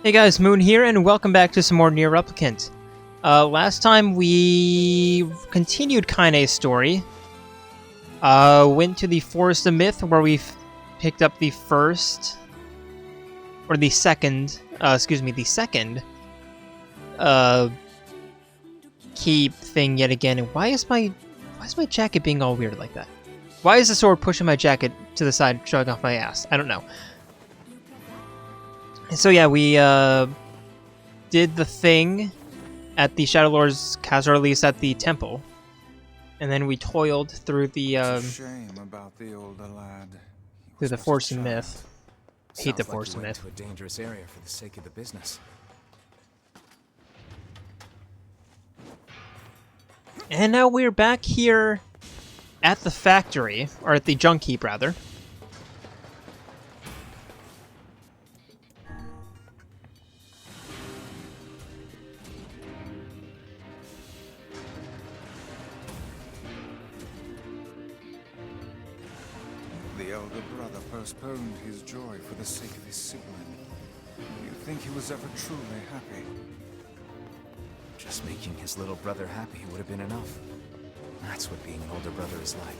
Hey guys, Moon here, and welcome back to some more NieR Replicant. Last time we continued Kaine's story. Went to the Forest of Myth, where we picked up the second keep thing yet again. And why is my jacket being all weird like that? Why is the sword pushing my jacket to the side, showing off my ass? I don't know. So yeah, we did the thing at the Shadow Lord's castle, or at least at the temple, and then we toiled through the shame about the older lad. through the Forest of Myth. I hate the Forest of Myth. To a dangerous area for the sake of the business. And now we're back here at the factory, or at the Junk Heap rather. The elder brother postponed his joy for the sake of his sibling. You think he was ever truly happy? Just making his little brother happy would have been enough. That's what being an older brother is like.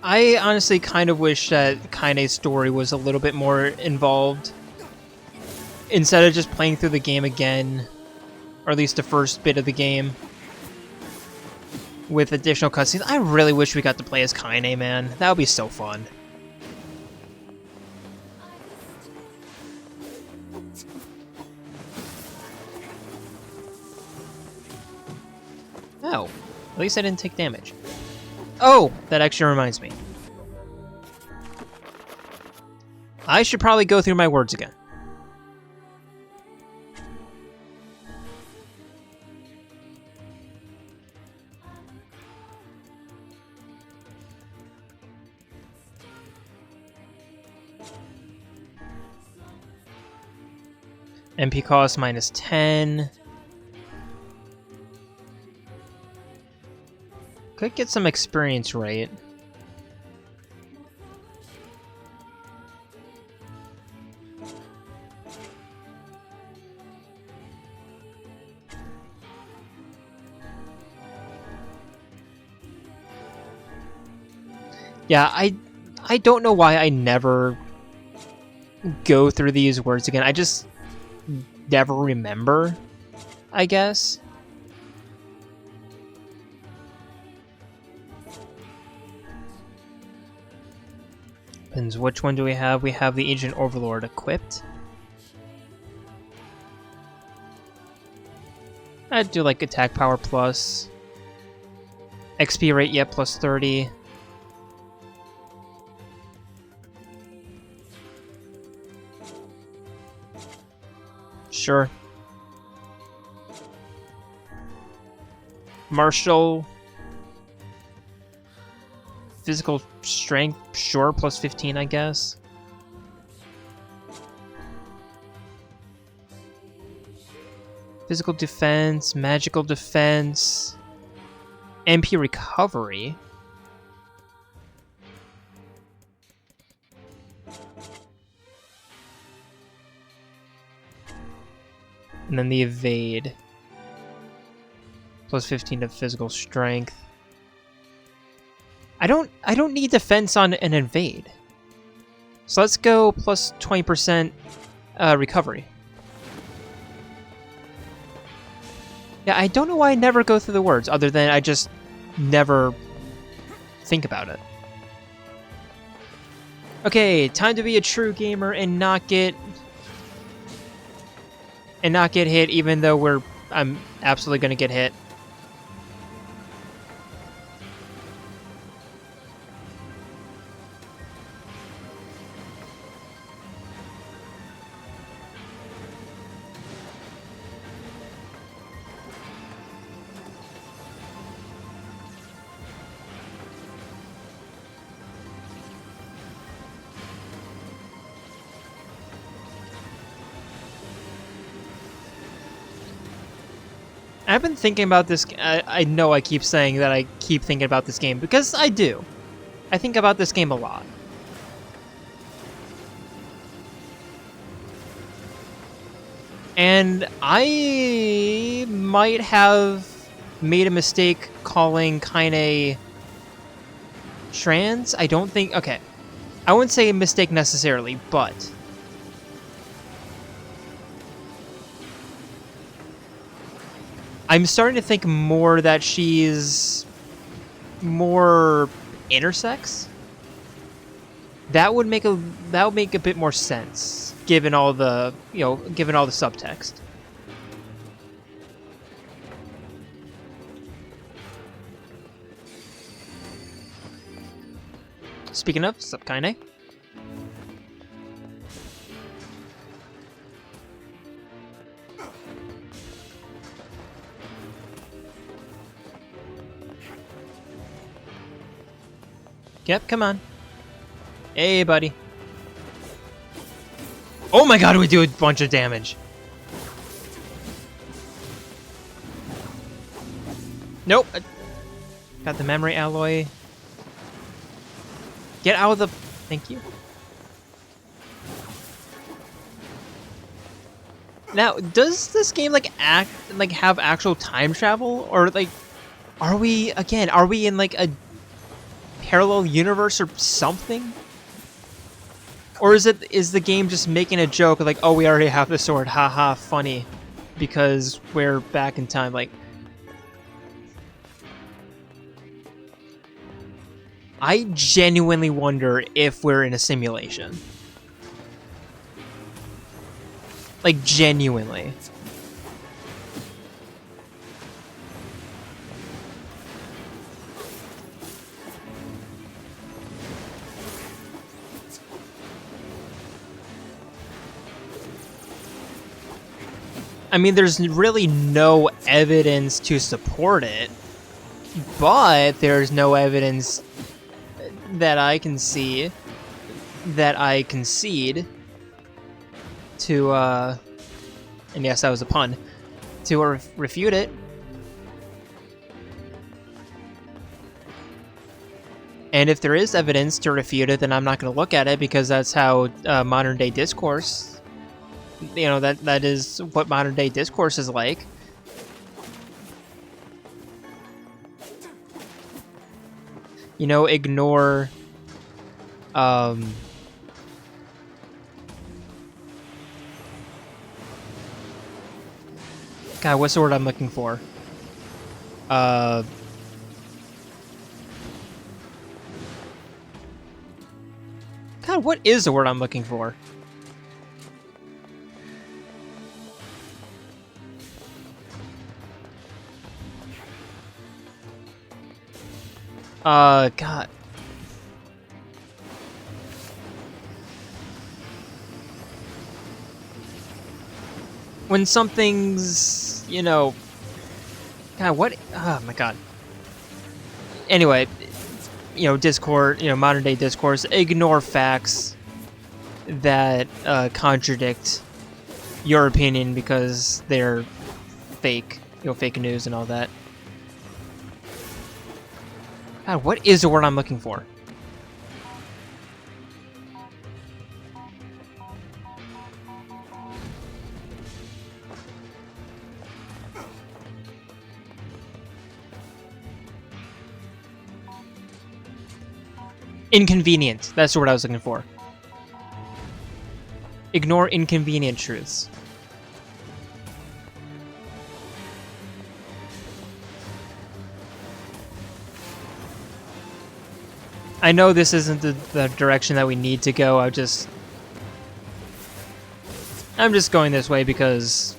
I honestly kind of wish that Kaine's story was a little bit more involved. Instead of just playing through the game again, or at least the first bit of the game, with additional cutscenes. I really wish we got to play as Kaine, man. That would be so fun. Oh, at least I didn't take damage. Oh, that actually reminds me. I should probably go through my words again. MP cost -10. Could get some experience, right? Yeah, I don't know why I never go through these words again. I just never remember, I guess. Depends which one do we have? We have the Agent Overlord equipped. I'd do like attack power plus. XP rate, yeah, plus 30. Sure. Martial. Physical strength, sure, plus 15, I guess. Physical defense, magical defense, MP recovery. And then the evade. Plus 15 to physical strength. I don't need defense on an evade. So let's go plus 20% recovery. Yeah, I don't know why I never go through the words, other than I just never think about it. Okay, time to be a true gamer and not get hit, even though I'm absolutely gonna get hit. I've been thinking about this. I know I keep saying that I keep thinking about this game, because I do. I think about this game a lot. And I might have made a mistake calling Kaine trans. I don't think... Okay. I wouldn't say a mistake necessarily, but... I'm starting to think more that she's more intersex. That would make a bit more sense, given all the subtext. Speaking of, sup Kaine? Yep, come on. Hey, buddy. Oh my god, we do a bunch of damage. Nope. Got the memory alloy. Get out of the... Thank you. Now, does this game have actual time travel, or are we in like a parallel universe or something? Or is the game just making a joke like, oh, we already have the sword, haha, funny, because we're back in time? Like, I genuinely wonder if we're in a simulation. Like, genuinely. I mean, there's really no evidence to support it, but there's no evidence that I can see that I concede to, and yes, that was a pun, to refute it. And if there is evidence to refute it, then I'm not going to look at it, because that's how modern day discourse, you know, that is what modern day discourse is like. You know, ignore God, what's the word I'm looking for? God, what is the word I'm looking for? God. When something's, you know... God, what... Oh, my God. Anyway, you know, Discord, you know, modern day discourse, ignore facts that contradict your opinion because they're fake, you know, fake news and all that. God, what is the word I'm looking for? Inconvenient. That's the word I was looking for. Ignore inconvenient truths. I know this isn't the direction that we need to go. I'm just going this way because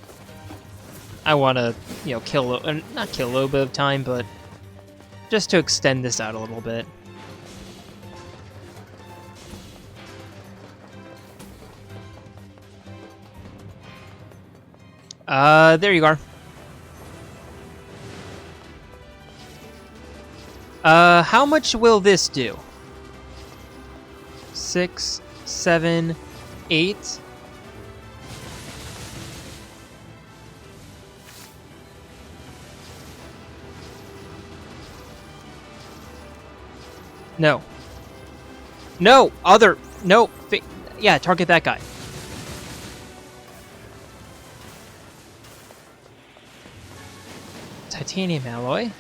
I want to, you know, not kill a little bit of time, but just to extend this out a little bit. There you are. How much will this do? 6, 7, 8. No. No! Other! No! Yeah, target that guy. titanium alloy.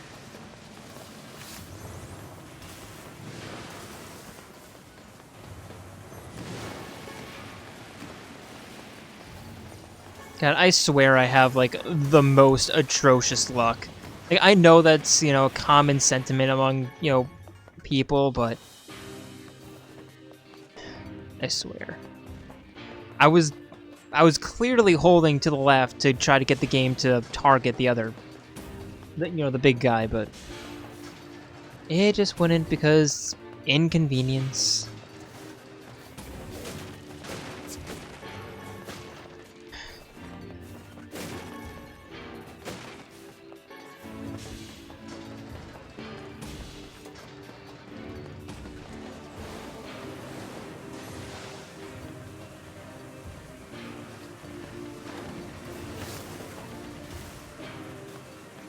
God, I swear I have, like, the most atrocious luck. Like, I know that's, you know, a common sentiment among, you know, people, but... I swear. I was clearly holding to the left to try to get the game to target the other... you know, the big guy, but... it just wouldn't because... inconvenience.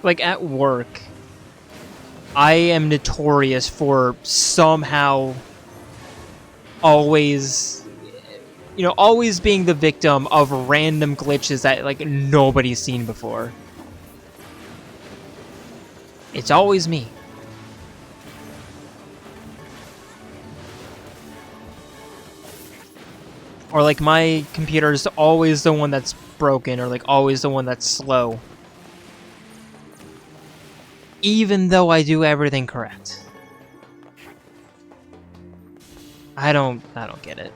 Like, at work, I am notorious for somehow always, you know, always being the victim of random glitches that, like, nobody's seen before. It's always me. Or, like, my computer's always the one that's broken, or, like, always the one that's slow. Even though I do everything correct. I don't get it.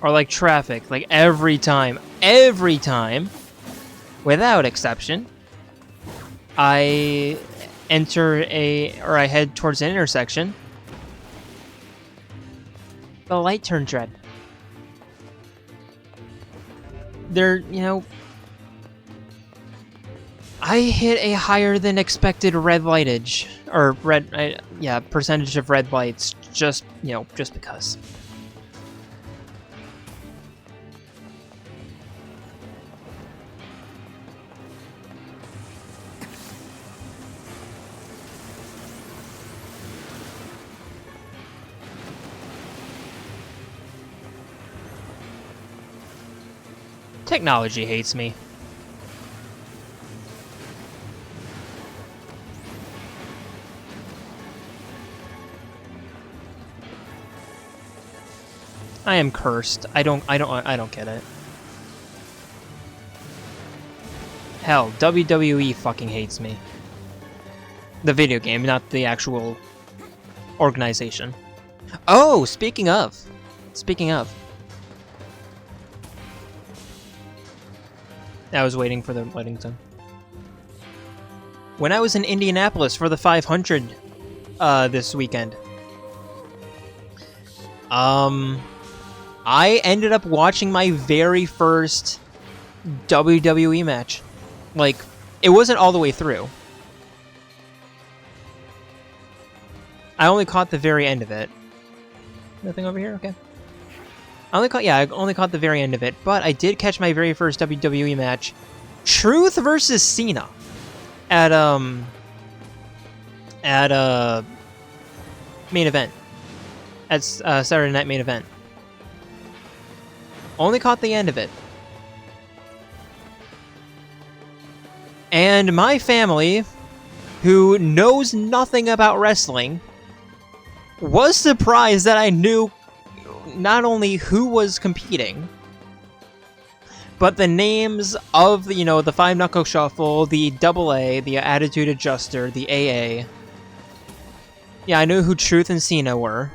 Or like traffic, like every time, without exception, I I head towards an intersection, the light turns red. You know, I hit a higher than expected red lightage, or percentage of red lights, just, you know, just because. Technology hates me. I am cursed. I don't get it. Hell, WWE fucking hates me. The video game, not the actual organization. Oh, speaking of. I was waiting for the lighting zone. When I was in Indianapolis for the 500 this weekend, I ended up watching my very first WWE match. Like, it wasn't all the way through. I only caught the very end of it. Nothing over here? Okay. I only caught the very end of it, but I did catch my very first WWE match, Truth versus Cena, at main event, at Saturday Night Main Event. Only caught the end of it, and my family, who knows nothing about wrestling, was surprised that I knew not only who was competing, but the names of the, you know, the Five Knuckle Shuffle, the AA, the Attitude Adjuster, the AA. Yeah, I knew who Truth and Cena were.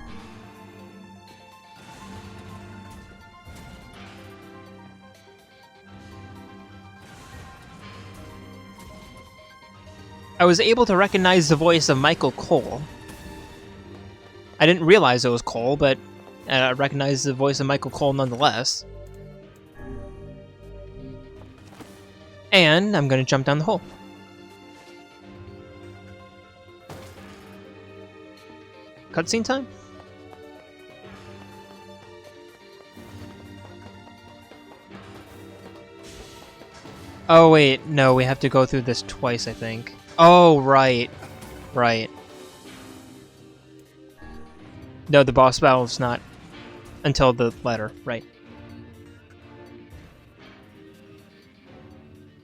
I was able to recognize the voice of Michael Cole. I didn't realize it was Cole, but I recognized the voice of Michael Cole nonetheless. And I'm gonna jump down the hole. Cutscene time? Oh wait, no, we have to go through this twice, I think. Oh, right. Right. No, the boss battle is not until the letter, right?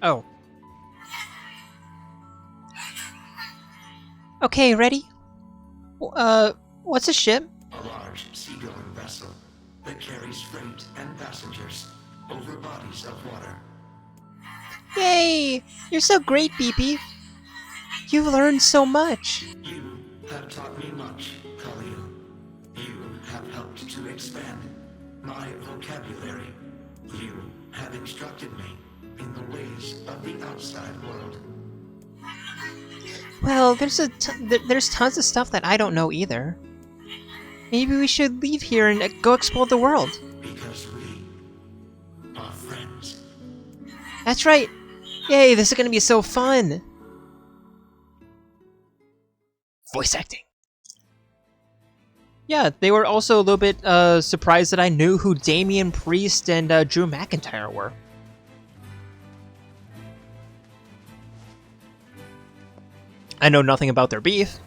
Oh. Okay, ready? What's a ship? A large seagoing vessel that carries freight and passengers over bodies of water. Yay! You're so great, BP. You've learned so much. You have taught me much, Khalil. You have helped to expand my vocabulary. You have instructed me in the ways of the outside world. Well, there's tons of stuff that I don't know either. Maybe we should leave here and go explore the world. Because we are friends. That's right. Yay, this is gonna be so fun. Voice acting. Yeah, they were also a little bit surprised that I knew who Damian Priest and Drew McIntyre were. I know nothing about their beef,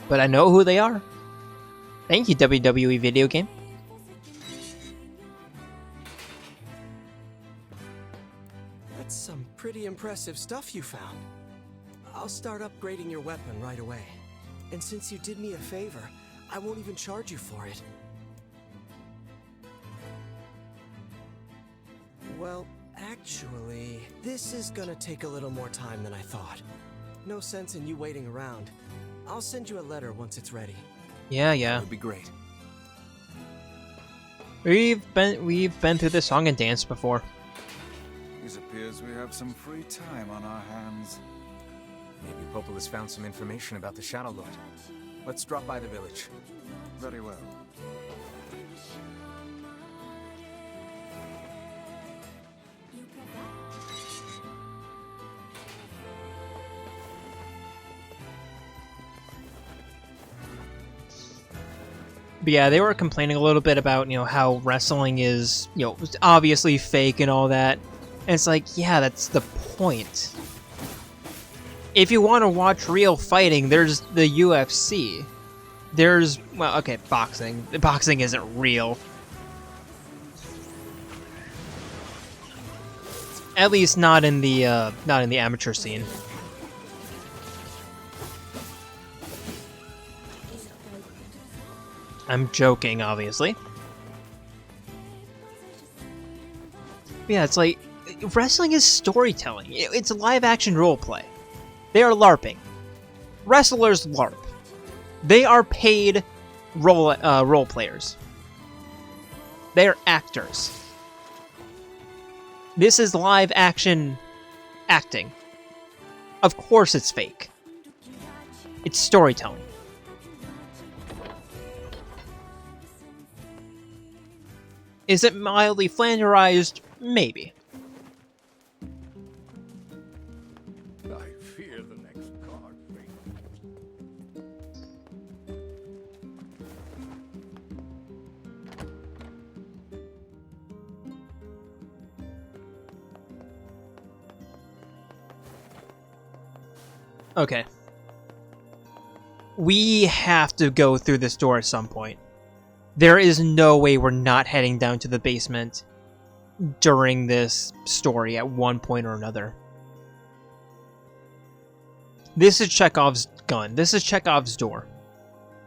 but I know who they are. Thank you, WWE Video Game. That's some pretty impressive stuff you found. I'll start upgrading your weapon right away. And since you did me a favor, I won't even charge you for it. Well, actually, this is gonna take a little more time than I thought. No sense in you waiting around. I'll send you a letter once it's ready. Yeah. That would be great. We've been through this song and dance before. It appears we have some free time on our hands. Maybe Popola's found some information about the Shadow Lord. Let's drop by the village. Very well. But yeah, they were complaining a little bit about, how wrestling is, obviously fake and all that. And it's like, yeah, that's the point. If you want to watch real fighting, there's the UFC. There's, well, okay, boxing. Boxing isn't real. At least not in the amateur scene. I'm joking, obviously. Yeah, it's like, wrestling is storytelling. It's live action roleplay. They are LARPing. Wrestlers LARP. They are paid role players. They are actors. This is live action acting. Of course it's fake. It's storytelling. Is it mildly flanderized? Maybe. I fear the next card. Okay. We have to go through this door at some point. There is no way we're not heading down to the basement during this story at one point or another. This is Chekhov's gun. This is Chekhov's door.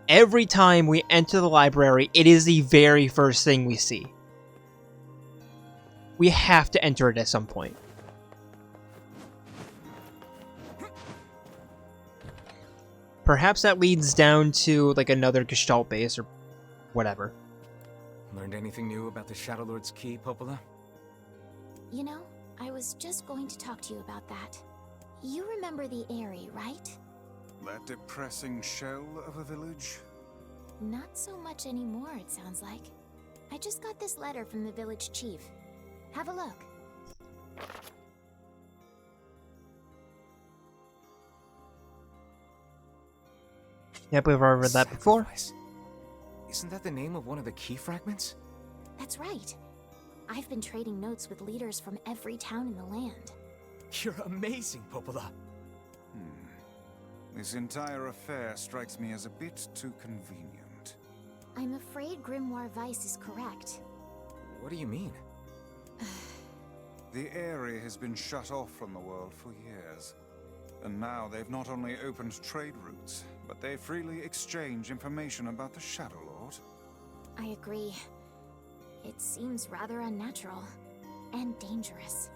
Every time we enter the library, it is the very first thing we see. We have to enter it at some point. Perhaps that leads down to, like, another Gestalt base or whatever. Learned anything new about the Shadow Lord's key, Popola? You know, I was just going to talk to you about that. You remember the Aerie, right? That depressing shell of a village? Not so much anymore, it sounds like. I just got this letter from the village chief. Have a look. Yeah, I believe I've read that before. Sacrifice. Isn't that the name of one of the key fragments? That's right. I've been trading notes with leaders from every town in the land. You're amazing, Popola. This entire affair strikes me as a bit too convenient. I'm afraid Grimoire Weiss is correct. What do you mean? The Aerie has been shut off from the world for years. And now they've not only opened trade routes, but they freely exchange information about the Shadow Lord. I agree. It seems rather unnatural. And dangerous.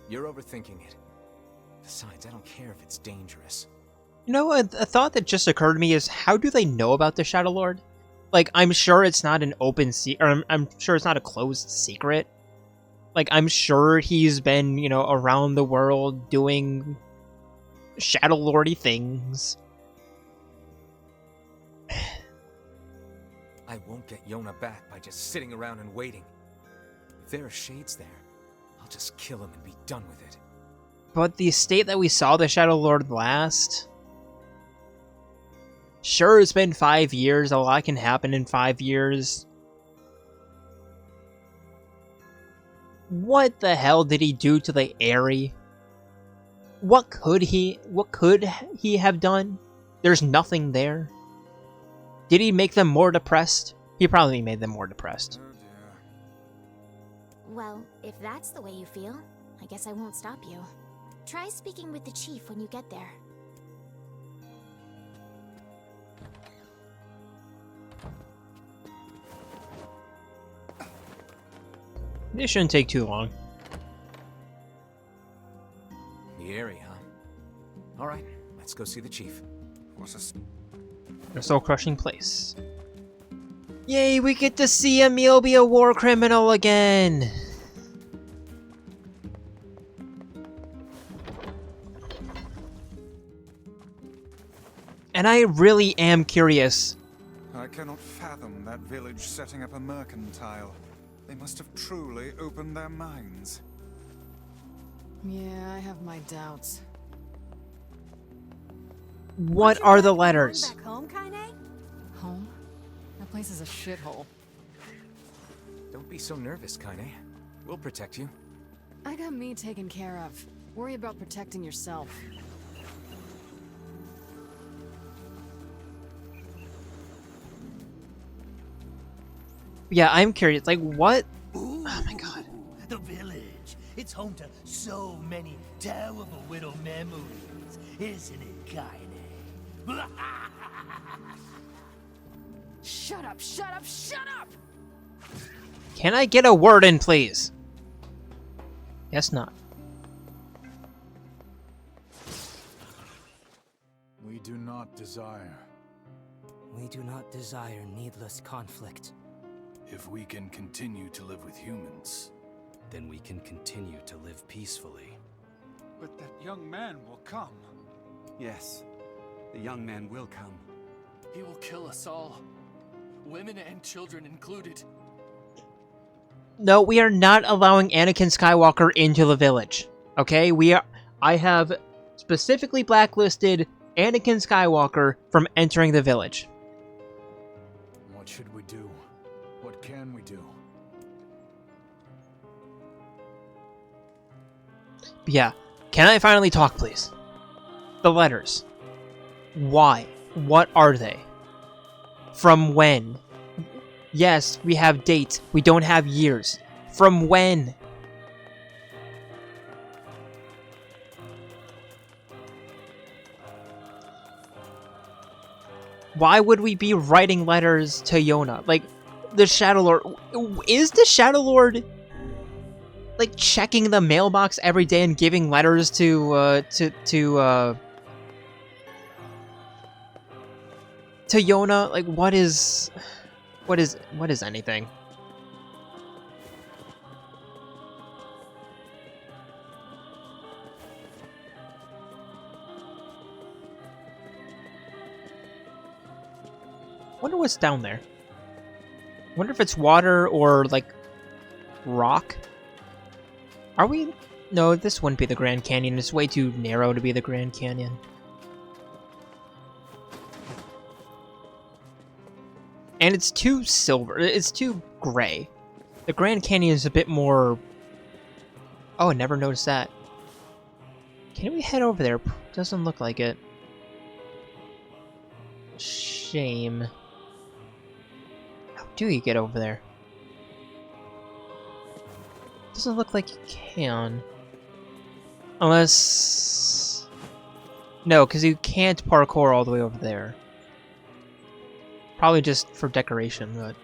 You're overthinking it. Besides, I don't care if it's dangerous. You know, a thought that just occurred to me is, how do they know about the Shadow Lord? Like, I'm sure it's not an open or I'm sure it's not a closed secret. Like, I'm sure he's been, you know, around the world doing Shadow Lordy things. I won't get Yona back by just sitting around and waiting. If there are shades there, I'll just kill him and be done with it. But the state that we saw the Shadow Lord last... Sure, it's been 5 years, a lot can happen in 5 years. What the hell did he do to the Aerie? What could he have done? There's nothing there. Did he make them more depressed? He probably made them more depressed. Oh dear. Well, if that's the way you feel, I guess I won't stop you. Try speaking with the chief when you get there. This shouldn't take too long. The Aerie, huh? Alright, let's go see the chief. What a A soul-crushing place. Yay, we get to see Emil be a war criminal again! And I really am curious. I cannot fathom that village setting up a mercantile. They must have truly opened their minds. Yeah, I have my doubts. What are the letters? Back home, Kaine? Home? That place is a shithole. Don't be so nervous, Kaine. We'll protect you. I got me taken care of. Worry about protecting yourself. Yeah, I'm curious. Like, what? Ooh, Oh my god. the village. It's home to so many terrible little memories, isn't it, Kaine? Shut up, shut up, shut up! Can I get a word in, please? Guess not. We do not desire. We do not desire needless conflict. If we can continue to live with humans, Then we can continue to live peacefully. But that young man will come. Yes, the young man will come. He will kill us all. Women and children included. No, we are not allowing Anakin Skywalker into the village. Okay? I have specifically blacklisted Anakin Skywalker from entering the village. What should we do? What can we do? Yeah. Can I finally talk, please? The letters. Why? What are they? From when? Yes, we have dates. We don't have years. From when? Why would we be writing letters to Yona? Like, the Shadow Lord... Is the Shadow Lord... like, checking the mailbox every day and giving letters to Yona? Like, what is anything? Wonder what's down there. Wonder if it's water or, like, rock? Are we... No, this wouldn't be the Grand Canyon. It's way too narrow to be the Grand Canyon. And it's too silver. It's too gray. The Grand Canyon is a bit more... Oh, I never noticed that. Can we head over there? Doesn't look like it. Shame. How do you get over there? Doesn't look like you can. Unless... No, because you can't parkour all the way over there. Probably just for decoration, but...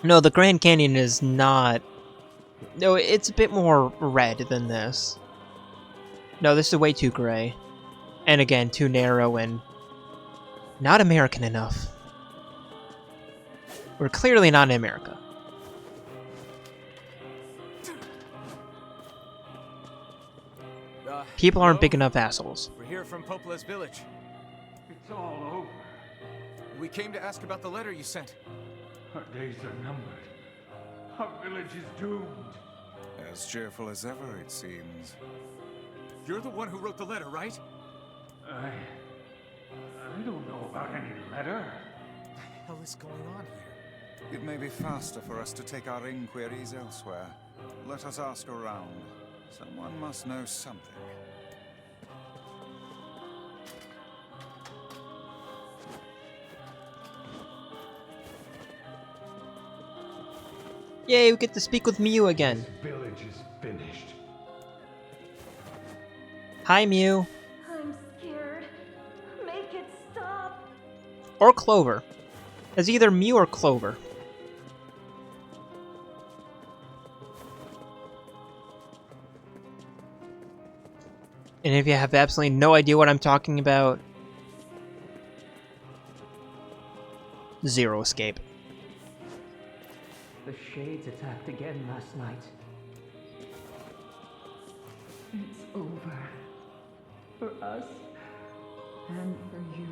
No, the Grand Canyon is not... No, it's a bit more red than this. No, this is way too gray. And again, too narrow and... not American enough. We're clearly not in America. People aren't big enough assholes. We're here from Popola's village. It's all over. We came to ask about the letter you sent. Our days are numbered. Our village is doomed. As cheerful as ever, it seems. You're the one who wrote the letter, right? I don't know about any letter. What the hell is going on here? It may be faster for us to take our inquiries elsewhere. Let us ask around. Someone must know something. Yay, we get to speak with Mew again. This village is finished. Hi, Mew. I'm scared. Make it stop. Or Clover. It's either Mew or Clover. And if you have absolutely no idea what I'm talking about, Zero Escape. The Shades attacked again last night. It's over. For us. And for you.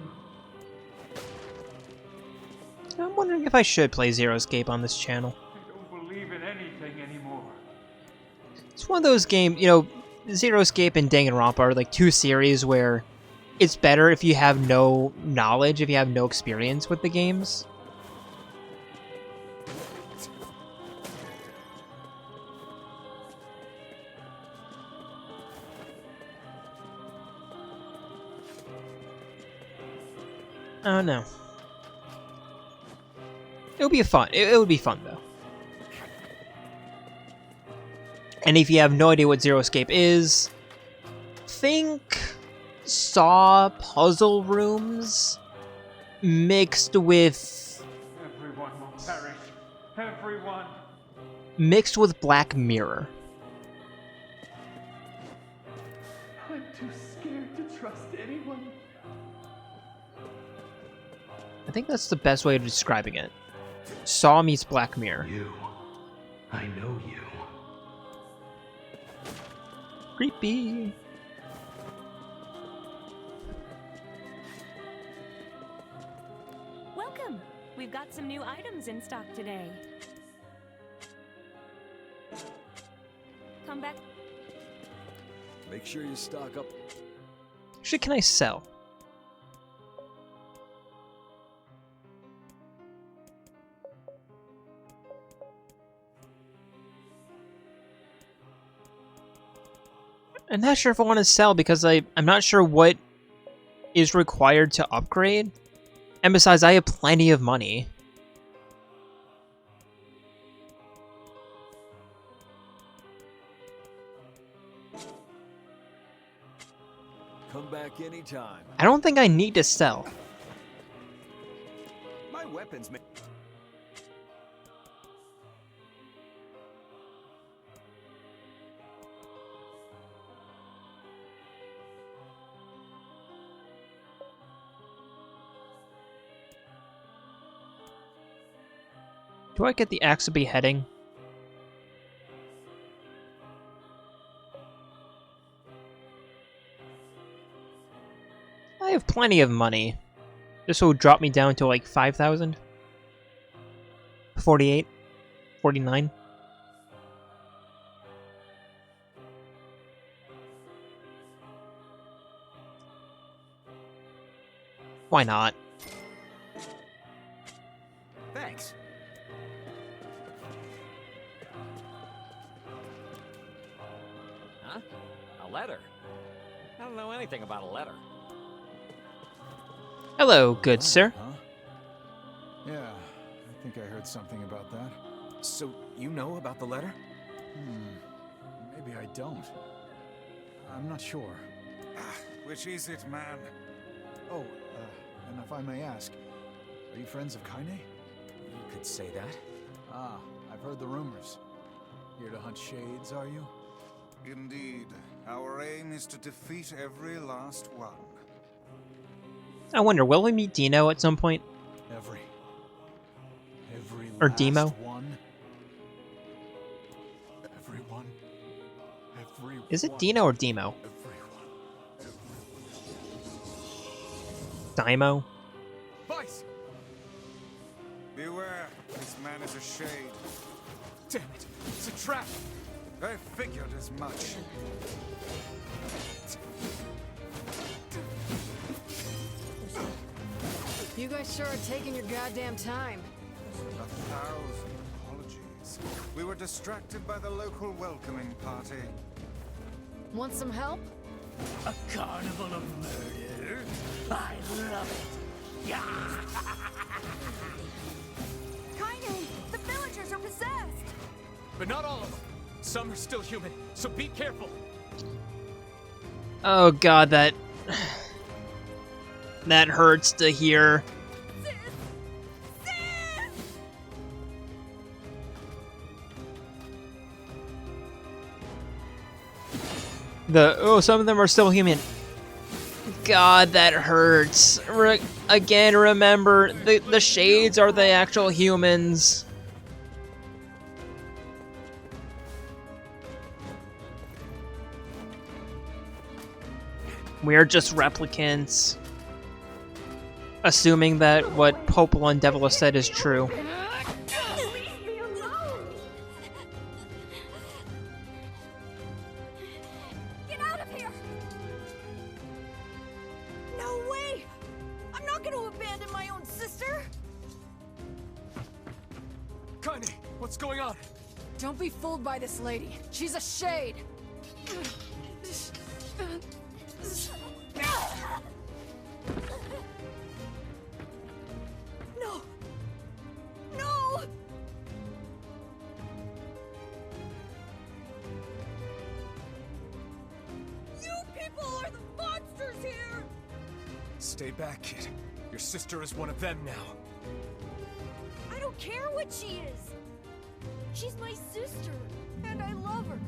I'm wondering if I should play Zero Escape on this channel. I don't believe in anything anymore. It's one of those games, you know, Zero Escape and Danganronpa are like two series where it's better if you have no knowledge, if you have no experience with the games. I don't know. It would be fun. It would be fun though. And if you have no idea what Zero Escape is, think Saw puzzle rooms mixed with Everyone will perish. Everyone. Mixed with Black Mirror. I'm too scared to trust anyone. I think that's the best way of describing it. Saw meets Black Mirror. You. I know you. Creepy. Welcome. We've got some new items in stock today. Come back. Make sure you stock up. Actually, can I sell? I'm not sure if I want to sell because I'm not sure what is required to upgrade. And besides, I have plenty of money. Come back anytime. I don't think I need to sell. My weapons may... Do I get the axe of beheading? I have plenty of money. This will drop me down to like 5,000. 48. 49. Why not? Thanks. Huh? A letter? I don't know anything about a letter. Hello, good sir. Huh? Yeah, I think I heard something about that. So, you know about the letter? Maybe I don't. I'm not sure. Which is it, man? Oh, and if I may ask, are you friends of Kaine? You could say that. Ah, I've heard the rumors. Here to hunt shades, are you? Indeed. Our aim is to defeat every last one. I wonder, will we meet Dino at some point? Every Or last Demo? one. Everyone. Is it Dino or Demo? Dimo? Vice! Beware, this man is a shade. Damn it, it's a trap! I figured as much. You guys sure are taking your goddamn time. 1,000 apologies. We were distracted by the local welcoming party. Want some help? A carnival of murder? I love it. Yeah. Kaine, the villagers are possessed. But not all of them. Some are still human, so be careful. Oh god, that hurts to hear. Some of them are still human. God, that hurts. Again, remember, the shades are the actual humans. We're just replicants. Assuming that what Popol and Devil has said is true. Get out of here! No way! I'm not going to abandon my own sister! Kaine, what's going on? Don't be fooled by this lady. She's a shade. No! No! You people are the monsters here! Stay back, kid. Your sister is one of them now. I don't care what she is! She's my sister, and I love her.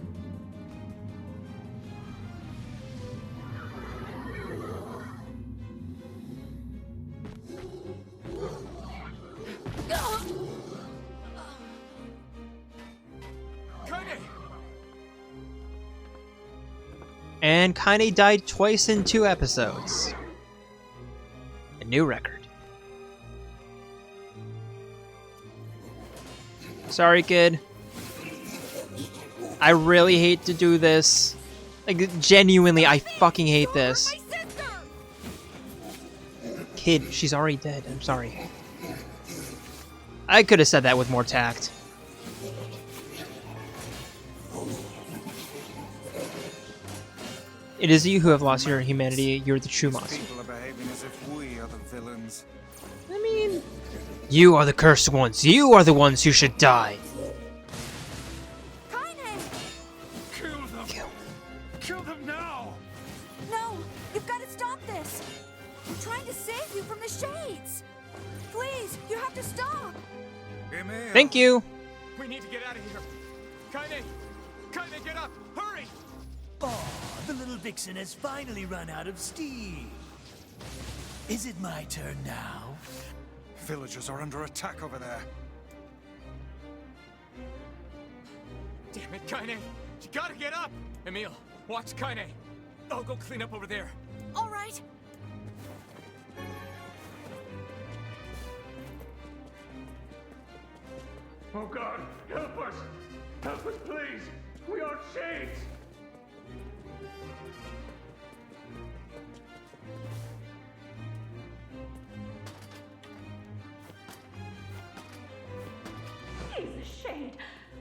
And Kaine died twice in 2 episodes. A new record. Sorry, kid. I really hate to do this. Like, genuinely, I fucking hate this. Kid, she's already dead. I'm sorry. I could have said that with more tact. It is you who have lost your humanity. You're the true monster. People are behaving as if we are the villains. I mean, you are the cursed ones. You are the ones who should die. Kill them! Kill them now! No! You've got to stop this! I'm trying to save you from the shades! Please, you have to stop! Emil. Thank you. We need to get out of here. Kaine! Kaine, get up! Hurry! Oh, the little vixen has finally run out of steam. Is it my turn now? Villagers are under attack over there. Damn it, Kaine! You gotta get up! Emil, watch Kaine. I'll go clean up over there. All right. Oh God, help us! Help us, please! We are shades! He's a shade!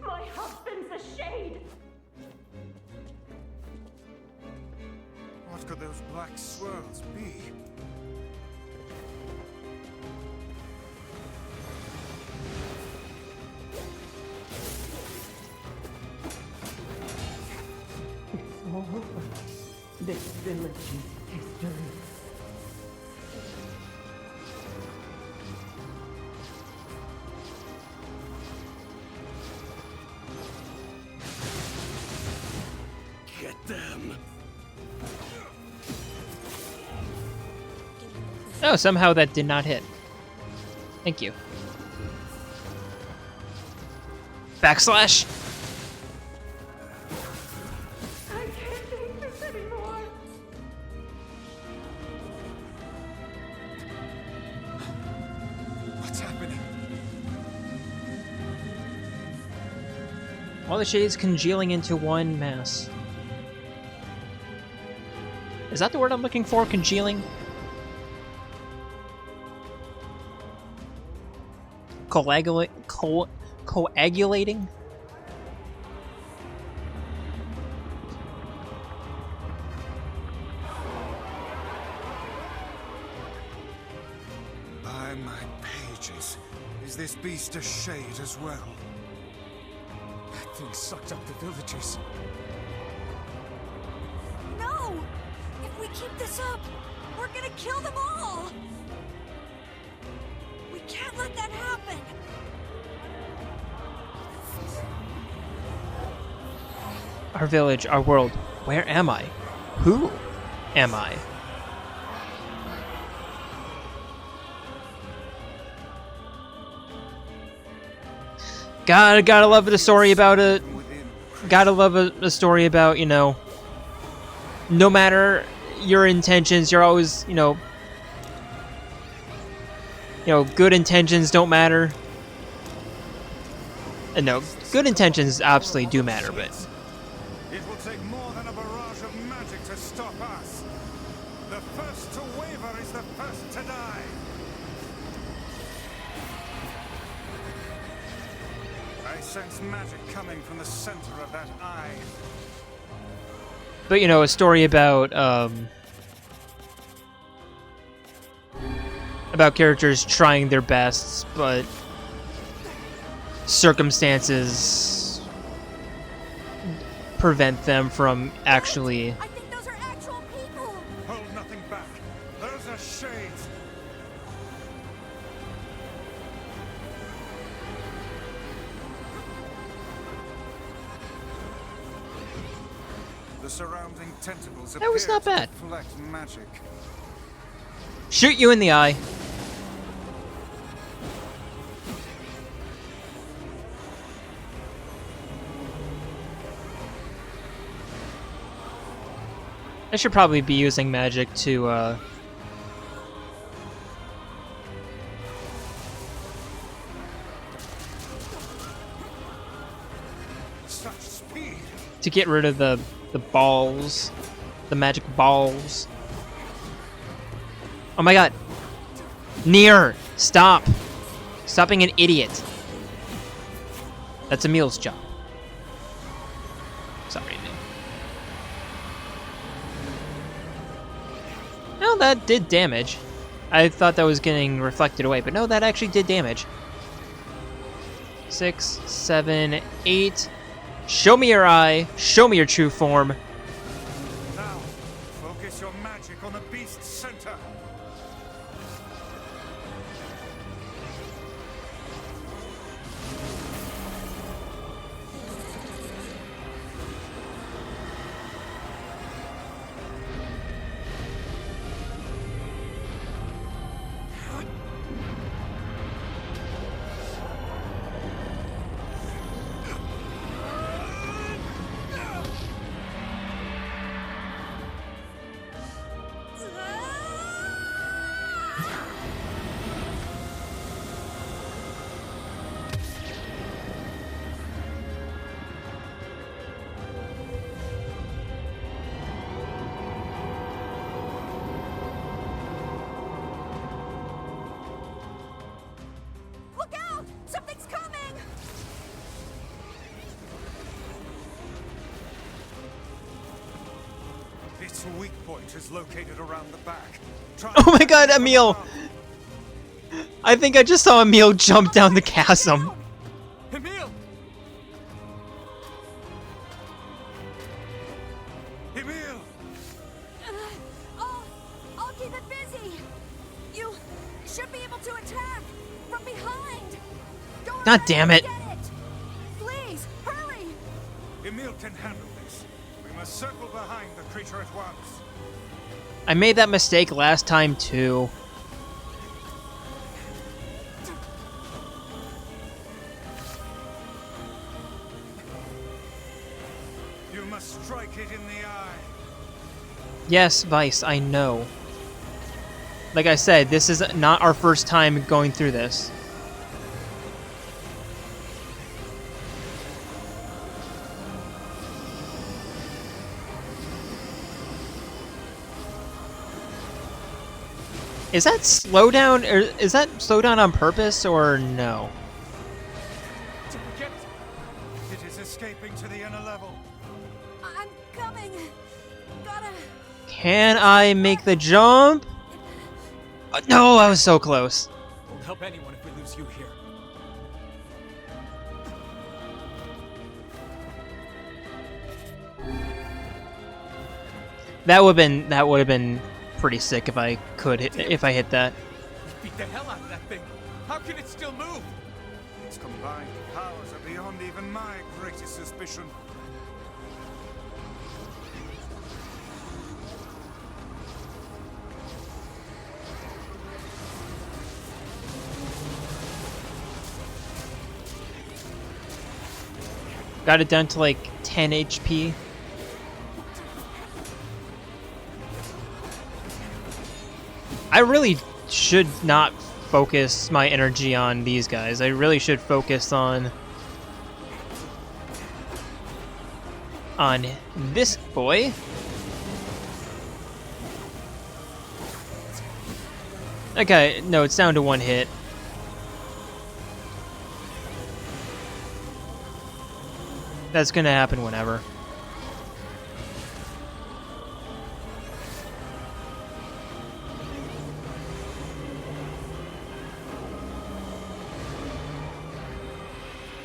My husband's a shade! What could those black swirls be? all over. This village's history. Get them. Oh, somehow that did not hit. Thank you. Backslash. I can't take this anymore. What's happening? All the shades congealing into one mass. Is that the word I'm looking for? Congealing? Coagulating? By my pages, is this beast a shade as well? That thing sucked up the villagers. No! If we keep this up, we're gonna kill them all! We can't let that happen! Our village, our world. Where am I? Who am I? Gotta love the story about it. Gotta love a story about, you know, no matter your intentions, you're always, you know, good intentions don't matter. No, good intentions absolutely do matter, but It will take more than a barrage of magic to stop us. The first to waver is the first to die. I sense magic coming from the center of that eye. But you know, a story about characters trying their best, but circumstances prevent them from actually. I think those are actual people! Hold nothing back. Those are shades. The surrounding tentacles That was not appear bad. to reflect magic. Shoot you in the eye. I should probably be using magic to Such speed. to get rid of the balls, the magic balls. Oh my god. NieR, stop. Stop being an idiot. That's Emil's job. Sorry, Emil. Well, that did damage. I thought that was getting reflected away, but no, that actually did damage. 6, 7, 8. Show me your eye. Show me your true form. Now, focus your magic on the beast's center. Look out! Something's coming! Its weak point is located around the back. Try Oh my god, Emil! I think I just saw Emil jump down the chasm. Emil! It God damn it! Please, hurry! Emil can handle this. We must circle behind the creature at once. I made that mistake last time too. You must strike it in the eye. Yes, Vice, I know. Like I said, this is not our first time going through this. Is that slowdown, or is that slowdown on purpose, or no? It is escaping to the inner level. I'm coming. Gotta. Can I make the jump? No, I was so close. Won't help anyone if we lose you here. That would have been pretty sick if I could if I hit that. Beat the hell out of that thing. How can it still move? Its combined powers are beyond even my greatest suspicion. Got it down to like 10 HP. I really should not focus my energy on these guys. I really should focus on this boy. Okay, no, it's down to one hit. That's gonna happen whenever.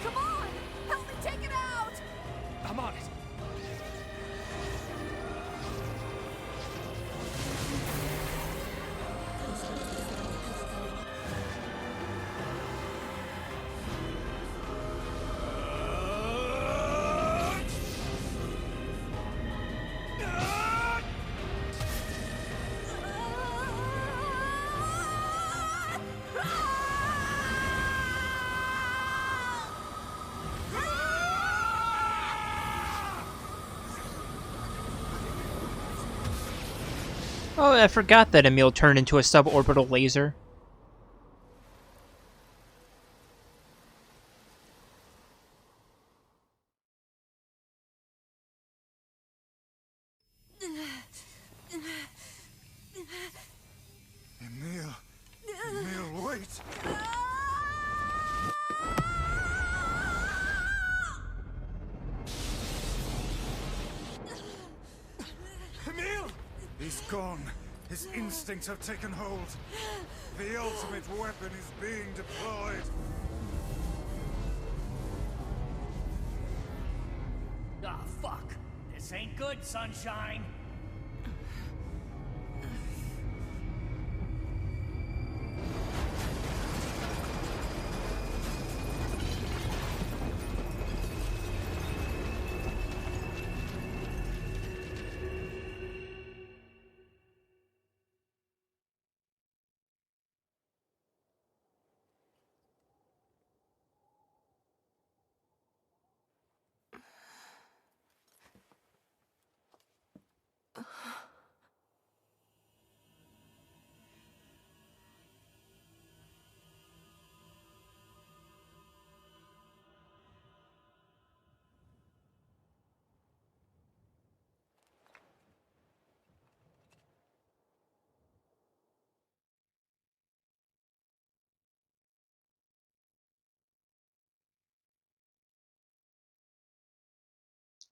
Come on! Help me take it out! I'm on it. Oh, I forgot that Emil turned into a suborbital laser. Emil, wait! Emil! He's gone. His instincts have taken hold. The ultimate weapon is being deployed. Ah, fuck. This ain't good, sunshine.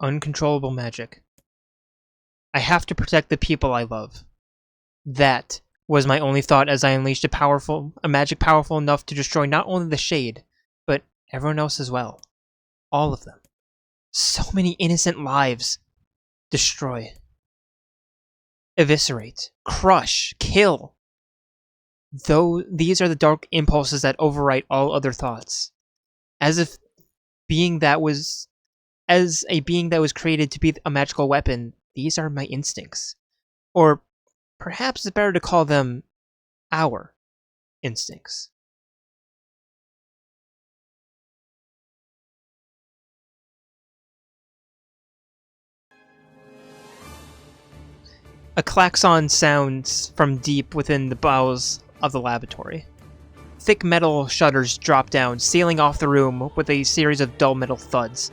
Uncontrollable magic. I have to protect the people I love. That was my only thought as I unleashed a magic powerful enough to destroy not only the Shade, but everyone else as well. All of them. So many innocent lives. Destroy. Eviscerate. Crush. Kill. Though these are the dark impulses that overwrite all other thoughts. As if being that was as a being that was created to be a magical weapon, these are my instincts. Or perhaps it's better to call them our instincts. A klaxon sounds from deep within the bowels of the laboratory. Thick metal shutters drop down, sealing off the room with a series of dull metal thuds.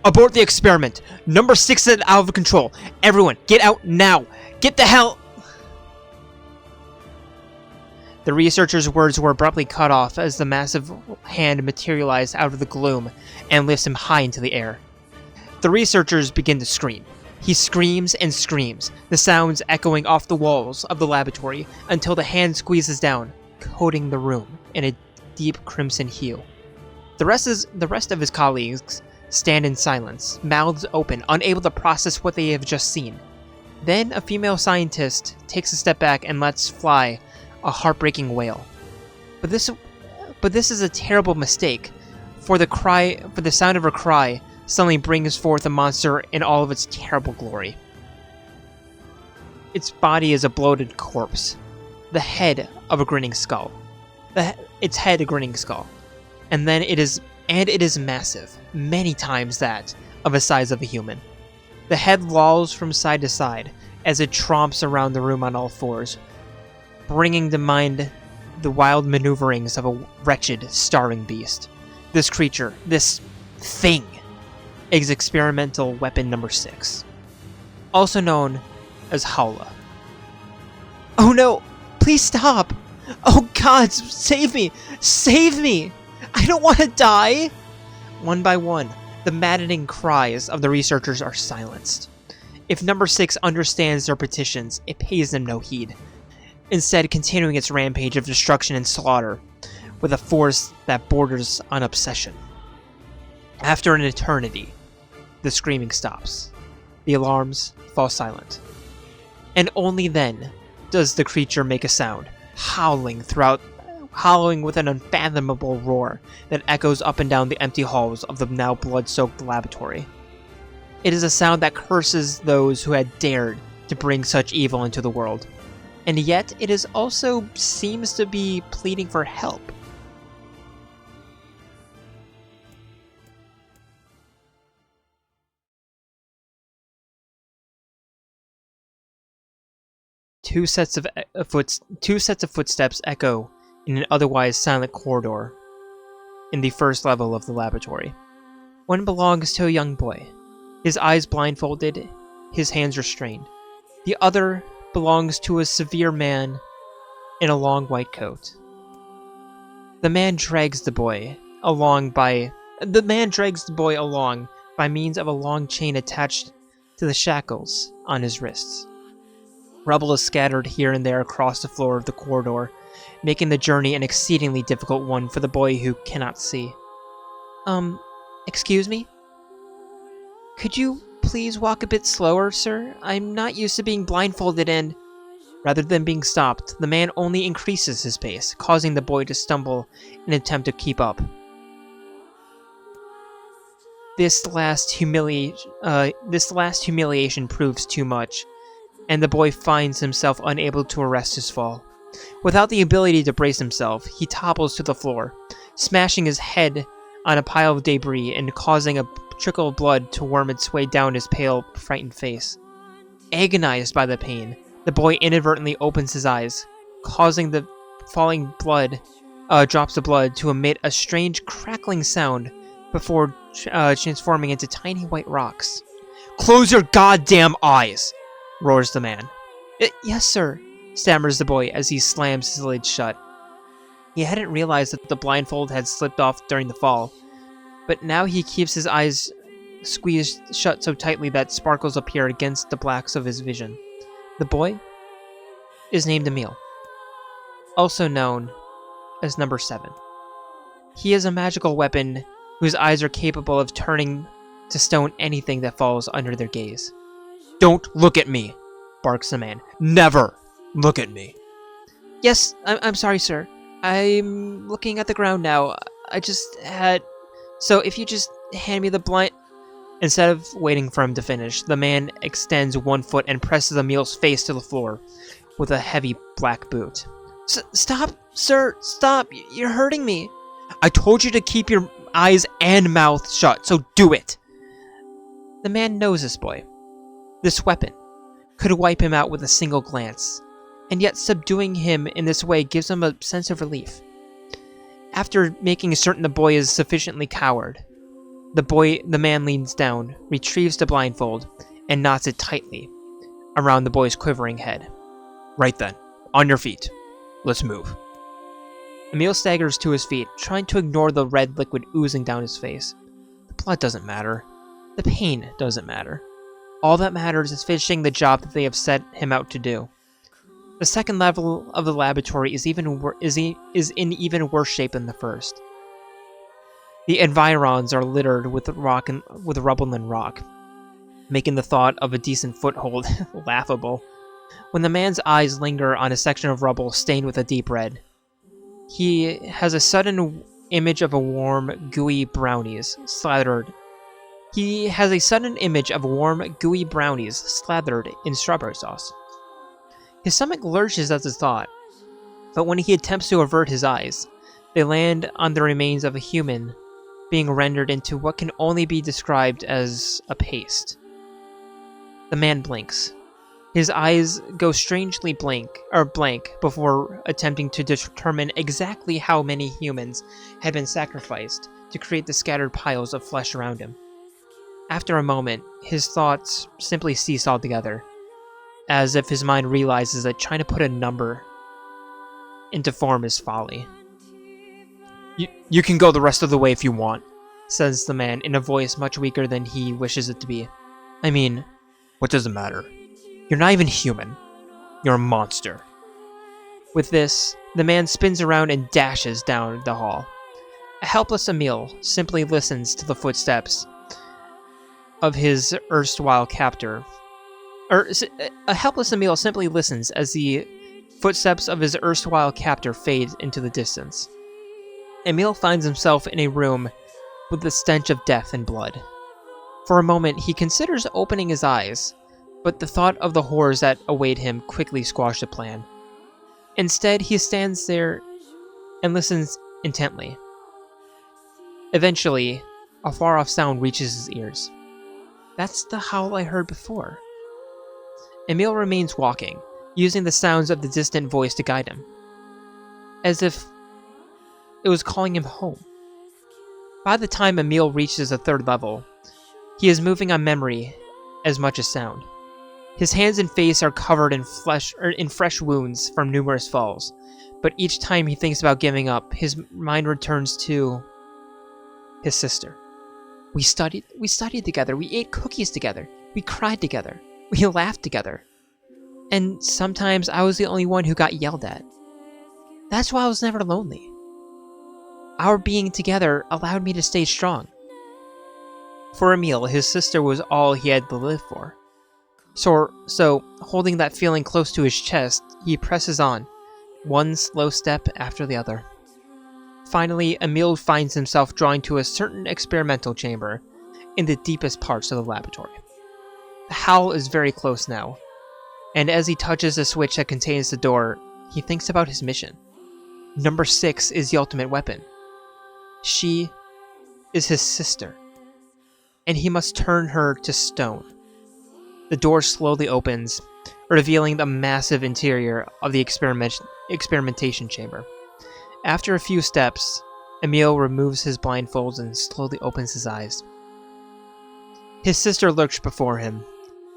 Abort the experiment! Number 6 is out of control! Everyone, get out now! Get the hell... The researcher's words were abruptly cut off as the massive hand materialized out of the gloom and lifts him high into the air. The researchers begin to scream. He screams and screams, the sounds echoing off the walls of the laboratory until the hand squeezes down, coating the room in a deep crimson hue. The rest of his colleagues stand in silence, mouths open, unable to process what they have just seen. Then a female scientist takes a step back and lets fly a heartbreaking wail. But this is a terrible mistake, for the sound of her cry suddenly brings forth a monster in all of its terrible glory. Its body is a bloated corpse, the head of a grinning skull. Its head a grinning skull. And it is massive, many times that of the size of a human. The head lolls from side to side as it tromps around the room on all fours, bringing to mind the wild maneuverings of a wretched, starving beast. This creature, this thing, is experimental weapon number 6, also known as Howla. Oh no! Please stop! Oh God, save me! Save me! I don't want to die! One by one, the maddening cries of the researchers are silenced. If number 6 understands their petitions, it pays them no heed, instead continuing its rampage of destruction and slaughter with a force that borders on obsession. After an eternity, the screaming stops. The alarms fall silent. And only then does the creature make a sound, howling with an unfathomable roar that echoes up and down the empty halls of the now blood-soaked laboratory. It is a sound that curses those who had dared to bring such evil into the world, and yet it is also seems to be pleading for help. Two sets of footsteps echo in an otherwise silent corridor in the first level of the laboratory. One belongs to a young boy, his eyes blindfolded, his hands restrained. The other belongs to a severe man in a long white coat. The man drags the boy along by means of a long chain attached to the shackles on his wrists. Rubble is scattered here and there across the floor of the corridor, making the journey an exceedingly difficult one for the boy who cannot see. Excuse me? Could you please walk a bit slower, sir? I'm not used to being blindfolded and... Rather than being stopped, the man only increases his pace, causing the boy to stumble in an attempt to keep up. This last humiliation proves too much, and the boy finds himself unable to arrest his fall. Without the ability to brace himself, he topples to the floor, smashing his head on a pile of debris and causing a trickle of blood to worm its way down his pale, frightened face. Agonized by the pain, the boy inadvertently opens his eyes, causing the falling drops of blood to emit a strange crackling sound before transforming into tiny white rocks. "Close your goddamn eyes!" roars the man. "Yes, sir," stammers the boy as he slams his lids shut. He hadn't realized that the blindfold had slipped off during the fall, but now he keeps his eyes squeezed shut so tightly that sparkles appear against the blacks of his vision. The boy is named Emil, also known as number 7. He is a magical weapon whose eyes are capable of turning to stone anything that falls under their gaze. "Don't look at me!" barks the man. "Never look at me!" "Yes, I'm sorry, sir. I'm looking at the ground now. I just had..." So if you just hand me the blind... Instead of waiting for him to finish, the man extends one foot and presses Emil's face to the floor with a heavy black boot. Stop, sir, stop, you're hurting me. I told you to keep your eyes and mouth shut, so do it. The man knows this boy. This weapon could wipe him out with a single glance, and yet subduing him in this way gives him a sense of relief. After making certain the boy is sufficiently coward, the man leans down, retrieves the blindfold, and knots it tightly around the boy's quivering head. Right then, on your feet. Let's move. Emil staggers to his feet, trying to ignore the red liquid oozing down his face. The blood doesn't matter. The pain doesn't matter. All that matters is finishing the job that they have set him out to do. The second level of the laboratory is in even worse shape than the first. The environs are littered with rubble and rock, making the thought of a decent foothold laughable. When the man's eyes linger on a section of rubble stained with a deep red, he has a sudden image of warm, gooey brownies slathered in strawberry sauce. His stomach lurches at the thought, but when he attempts to avert his eyes, they land on the remains of a human being rendered into what can only be described as a paste. The man blinks. His eyes go strangely blank before attempting to determine exactly how many humans had been sacrificed to create the scattered piles of flesh around him. After a moment, his thoughts simply cease altogether, as if his mind realizes that trying to put a number into form is folly. You can go the rest of the way if you want, says the man in a voice much weaker than he wishes it to be. I mean, what does it matter? You're not even human. You're a monster. With this, the man spins around and dashes down the hall. A helpless Emil simply listens to the footsteps of his erstwhile captor. A helpless Emil simply listens as the footsteps of his erstwhile captor fade into the distance. Emil finds himself in a room with the stench of death and blood. For a moment, he considers opening his eyes, but the thought of the horrors that await him quickly squashed the plan. Instead, he stands there and listens intently. Eventually, a far-off sound reaches his ears. That's the howl I heard before. Emil remains walking, using the sounds of the distant voice to guide him, as if it was calling him home. By the time Emil reaches the third level, he is moving on memory as much as sound. His hands and face are covered in fresh wounds from numerous falls, but each time he thinks about giving up, his mind returns to his sister. We studied together, we ate cookies together, we cried together, we laughed together. And sometimes I was the only one who got yelled at. That's why I was never lonely. Our being together allowed me to stay strong. For Emil, his sister was all he had to live for. So, holding that feeling close to his chest, he presses on, one slow step after the other. Finally, Emil finds himself drawn to a certain experimental chamber in the deepest parts of the laboratory. The howl is very close now, and as he touches the switch that contains the door, he thinks about his mission. Number 6 is the ultimate weapon. She is his sister, and he must turn her to stone. The door slowly opens, revealing the massive interior of the experimentation chamber. After a few steps, Emil removes his blindfolds and slowly opens his eyes. His sister lurks before him,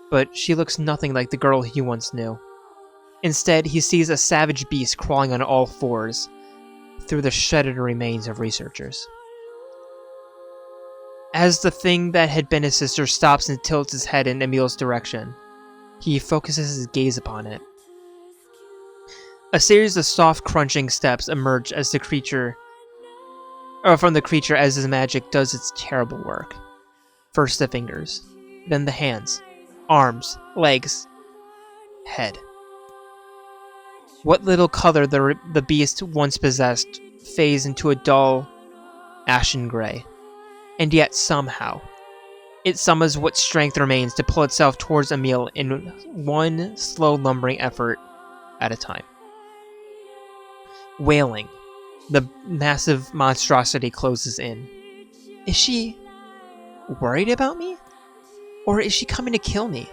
but she looks nothing like the girl he once knew. Instead, he sees a savage beast crawling on all fours through the shredded remains of researchers. As the thing that had been his sister stops and tilts his head in Emil's direction, he focuses his gaze upon it. A series of soft crunching steps emerge from the creature as his magic does its terrible work. First the fingers, then the hands, arms, legs, head. What little color the beast once possessed fades into a dull, ashen gray. and yet somehow, it summons what strength remains to pull itself towards Emil in one slow lumbering effort at a time. Wailing, the massive monstrosity closes in. Is she worried about me? Or is she coming to kill me?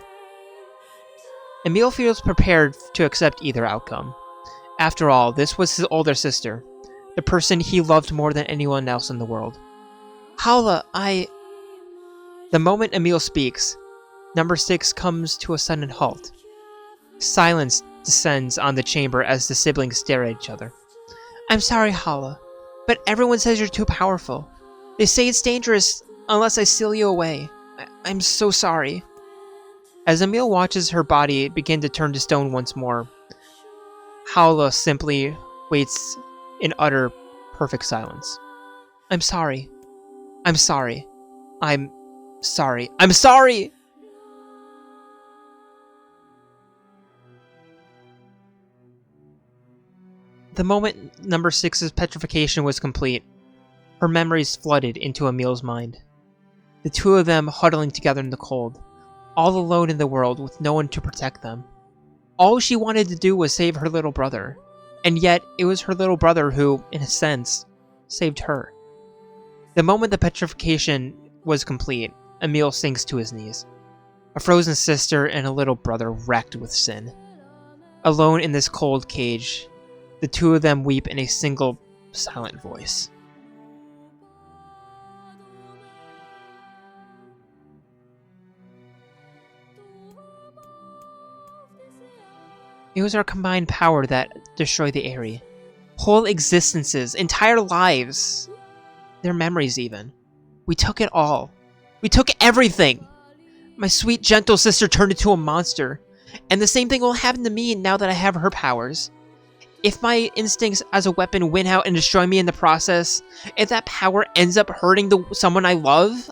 Emil feels prepared to accept either outcome. After all, this was his older sister, the person he loved more than anyone else in the world. Hala, The moment Emil speaks, number 6 comes to a sudden halt. Silence descends on the chamber as the siblings stare at each other. I'm sorry, Hala, but everyone says you're too powerful. They say it's dangerous unless I seal you away. I'm so sorry. As Emil watches her body begin to turn to stone once more, Hala simply waits in utter, perfect silence. I'm sorry. I'm sorry. I'm sorry. I'm sorry! The moment number 6's petrification was complete, her memories flooded into Emil's mind. The two of them huddling together in the cold, all alone in the world with no one to protect them. All she wanted to do was save her little brother, and yet it was her little brother who, in a sense, saved her. The moment the petrification was complete, Emil sinks to his knees. A frozen sister and a little brother wracked with sin. Alone in this cold cage, the two of them weep in a single, silent voice. It was our combined power that destroyed the Aerie. Whole existences, entire lives, their memories even. We took it all. We took everything! My sweet, gentle sister turned into a monster, and the same thing will happen to me now that I have her powers. If my instincts as a weapon win out and destroy me in the process, if that power ends up hurting someone I love,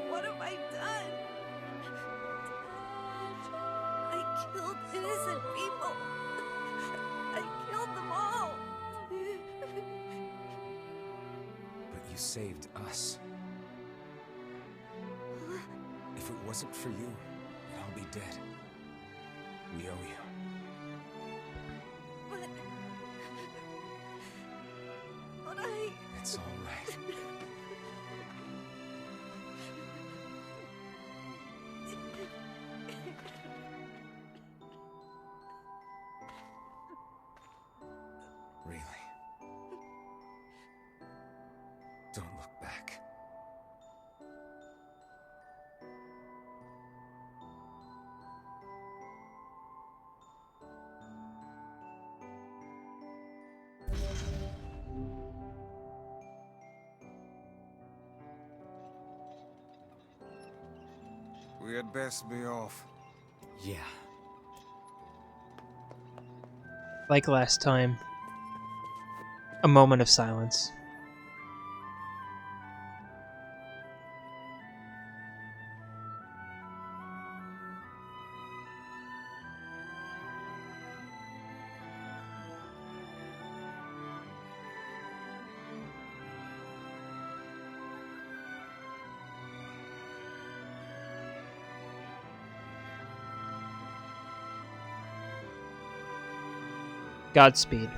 What have I done? I killed innocent people. I killed them all. But you saved us. If it wasn't for you, we'd all be dead. We owe you. But It's all right. Really? Don't look back. We had best be off. Yeah. Like last time, a moment of silence. Godspeed.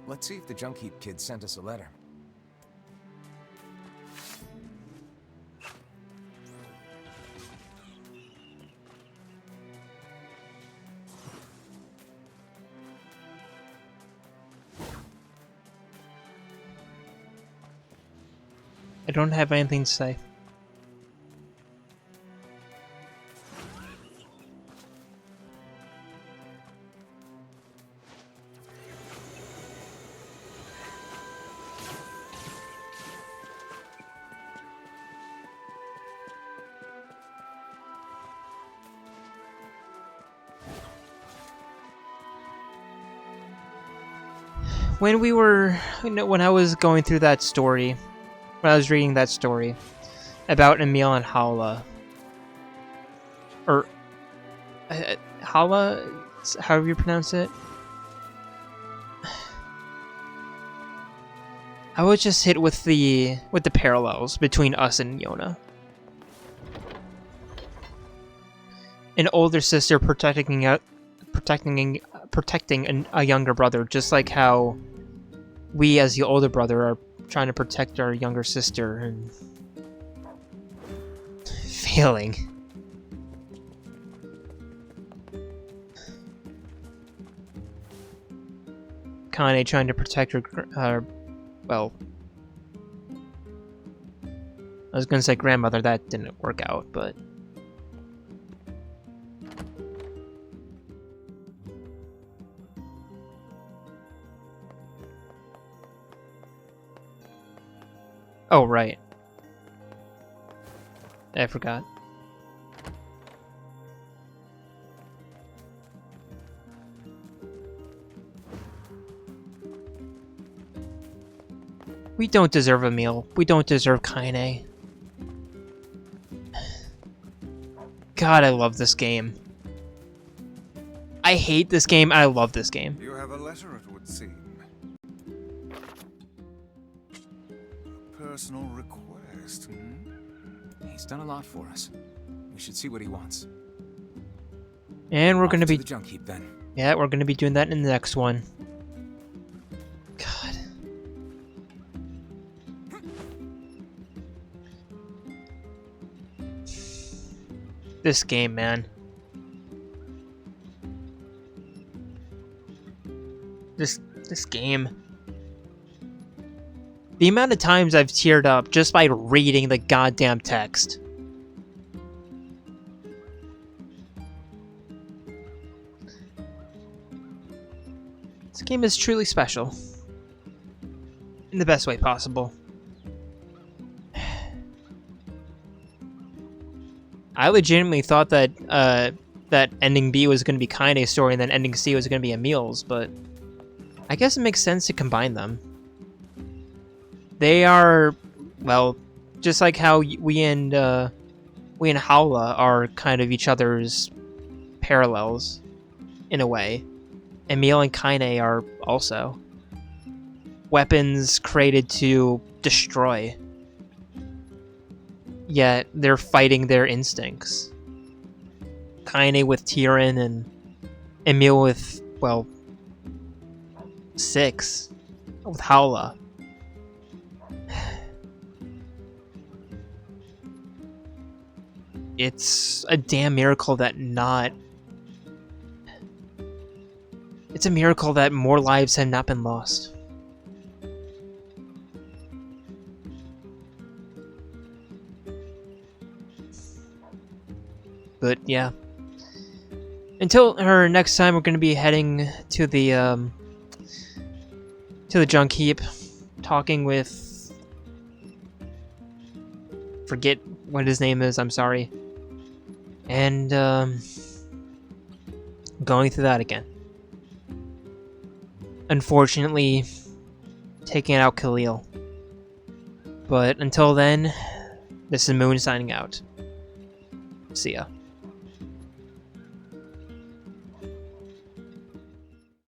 Let's see if the Junk Heap kid sent us a letter. I don't have anything to say. when we were, when I was going through that story, when I was reading that story about Emil and Hala, or Hala, however you pronounce it, I was just hit with the parallels between us and Yona. An older sister protecting a younger brother, just like how we as the older brother are trying to protect our younger sister and failing. Kane trying to protect her, well, I was gonna say grandmother, that didn't work out, but oh, right. I forgot. We don't deserve a meal. We don't deserve Kaine. God, I love this game. I hate this game, I love this game. You have a letter, it would seem. A personal request, He's done a lot for us. We should see what he wants. And we're gonna be the Junk Heap then. Yeah, we're gonna be doing that in the next one. God. This game, man. This game. The amount of times I've teared up just by reading the goddamn text. This game is truly special. In the best way possible. I legitimately thought that that ending B was going to be Kaine's story and then ending C was going to be Emil's, but I guess it makes sense to combine them. They are, well, just like how we and Hala are kind of each other's parallels, in a way. Emil and Kaine are also weapons created to destroy. Yet they're fighting their instincts. Kaine with Tyrion and Emil with, well, 6 with Hala. It's a damn miracle that not... It's a miracle that more lives have not been lost. But yeah. Until her next time, we're going to be heading to the Junk Heap, talking with... Forget what his name is, I'm sorry. And going through that again. Unfortunately, taking out Khalil. But until then, this is Moon signing out. See ya.